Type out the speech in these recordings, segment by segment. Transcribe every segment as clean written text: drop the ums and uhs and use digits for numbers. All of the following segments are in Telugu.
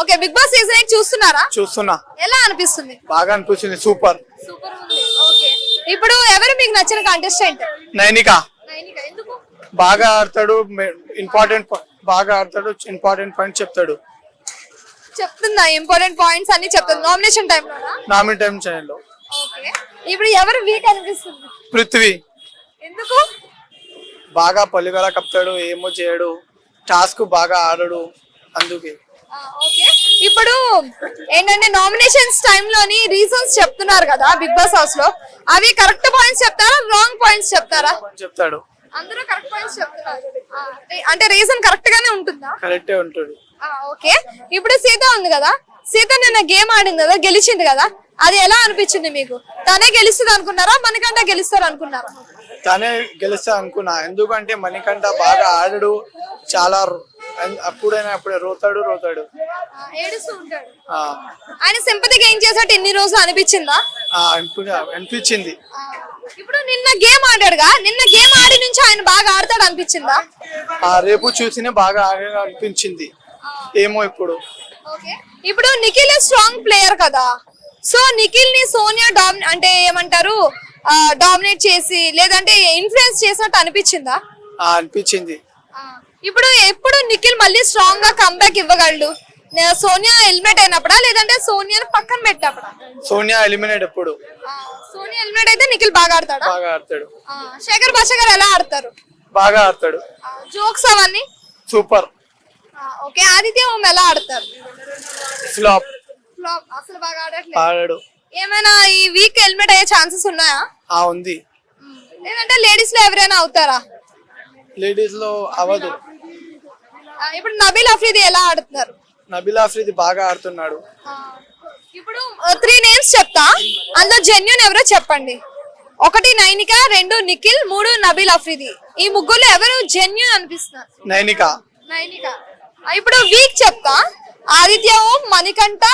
ఓకే, బిగ్ బాస్ సీజన్ 8 చూస్తున్నారా? చూస్తున్నా. ఎలా అనిపిస్తుంది? బాగా అనిపిస్తుంది. సూపర్. సూపర్ ఉంది. ఓకే, ఇప్పుడు ఎవరు మీకు నచ్చిన కంటెస్టెంట్? నైనిక నైనిక. ఎందుకు? బాగా ఆడతాడు, బాగా ఆడతాడు, ఇంపార్టెంట్ పాయింట్ చెప్తాడు. చెప్తుందా ఇంపార్టెంట్ పాయింట్స్ అన్ని చెప్తుంది నామినేషన్ టైంలోనా? నామినేషన్ ఛానల్లో. ఓకే, ఇప్పుడు ఎవరు వీక్ అనిపిస్తుంది? పృథ్వీ ఎందుకు? బాగా పలుగల కప్తాడు, ఏమో చేయడు, టాస్క్ బాగా ఆడడు, అందుకే. ఓకే, ఇప్పుడు ఏంటంటే నామినేషన్స్ టైంలోని రీజన్స్ చెప్తున్నారు కదా బిగ్ బాస్ హౌస్ లో, అవి కరెక్ట్ పాయింట్స్ చెప్తారా, రాంగ్ పాయింట్స్ చెప్తారా? చెప్తాడు. అందరూ కరెక్ట్ పాయింట్స్ చెప్తున్నారు. అంటే రీజన్ కరెక్ట్ గానే ఉంటుందా? కరెక్టే ఉంటుంది. ఓకే, ఇప్పుడు సీత ఉంది కదా, సీత నిన్న గేమ్ ఆడింది కదా, గెలిచింది కదా, అది ఎలా అనిపించింది మీకు? తనే గెలుస్తుంది అనుకున్నారా, మణికంఠ గెలుస్తారు అనుకున్నారా? తనే గెలుస్తా అనుకున్నా, ఎందుకంటే మణికంఠ బాగా ఆడడు, చాలా అప్పుడే రోతాడు. ఏడుస్తూ ఉంటాడు. ఆయన సింపతి గెయిన్ చేసేట్టు ఎన్ని రోజులు అనిపించిందా? అనిపించింది. ఇప్పుడు నిన్న గేమ్ ఆడాడుగా, నిన్న గేమ్ ఆడి నుంచి ఆయన బాగా ఆడతాడు అనిపించిందా? రేపు చూసినే బాగా అనిపించింది. ఏమో ఇప్పుడు. ఓకే, ఇప్పుడు నిఖిల్ స్ట్రాంగ్ ప్లేయర్ కదా, సో నిఖిల్ ని సోనియా అంటే ఏమంటారు డామినేట్ చేసి లేదంటే ఇన్ఫ్లుయెన్స్ చేసినట్టు అనిపించిందా? అనిపించింది. ఇప్పుడు ఎప్పుడు నిఖిల్ మళ్ళీ స్ట్రాంగ్ గా కంబ్యాక్ ఇవ్వగలడు? సోనియా ఎలిమినేట్ అయినప్పుడా లేదంటే సోనియాని పక్కన పెట్టినప్పుడా? సోనియా ఎలిమినేట్ ఎప్పుడు. సోనియా ఎలిమినేట్ అయితే నిఖిల్ బాగా ఆడతాడా? బాగా ఆడతాడు. శేఖర్ భాష గారు ఎలా ఆడతారు? బాగా ఆడతాడు. జోక్స్ అవన్నీ సూపర్. ఓకే, ఆదిత్య ఓం ఎలా ఆడతారు? ఫ్లాప్. అసలు బాగా ఆడట్లేదు. ఆడాడు. ఏమైనా ఈ వీక్ ఎలిమినేట్ అయ్యే ఛాన్సెస్ ఉన్నాయా? ఉంది. లేదంటే లేడీస్ లో ఎవరైనా అవుతారా? లేడీస్ లో అవ్వదు. ఇప్పుడు నబీల్ అఫ్రీది ఎలా ఆడుతున్నారు? నబీల్ అఫ్రీది బాగా ఆడుతున్నాడు. ఇప్పుడు 3 నేమ్స్ చెప్తా, అందులో జెన్యూన్ ఎవరో చెప్పండి. 1 నైనిక, 2 నిఖిల్, 3 నబీల్ అఫ్రీది. ఈ ముగ్గురు ఎవరు జెన్యూన్ అనిపిస్తున్నారు? నైనిక. ఇప్పుడు వీక్ చెప్తా, ఆదిత్య ఓం, మణికంఠ,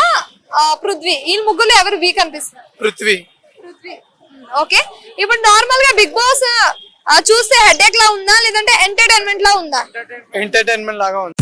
పృథ్వీ. ఈ ముగ్గురు ఎవరు వీక్ అనిపిస్తున్నారు? పృథ్వీ. ఓకే, ఇప్పుడు నార్మల్ గా బిగ్ బాస్ చూస్తే హెడేక్ లా ఉందా లేదంటే ఎంటర్టైన్మెంట్ లా ఉందా? ఎంటర్టైన్మెంట్ లాగా ఉంది.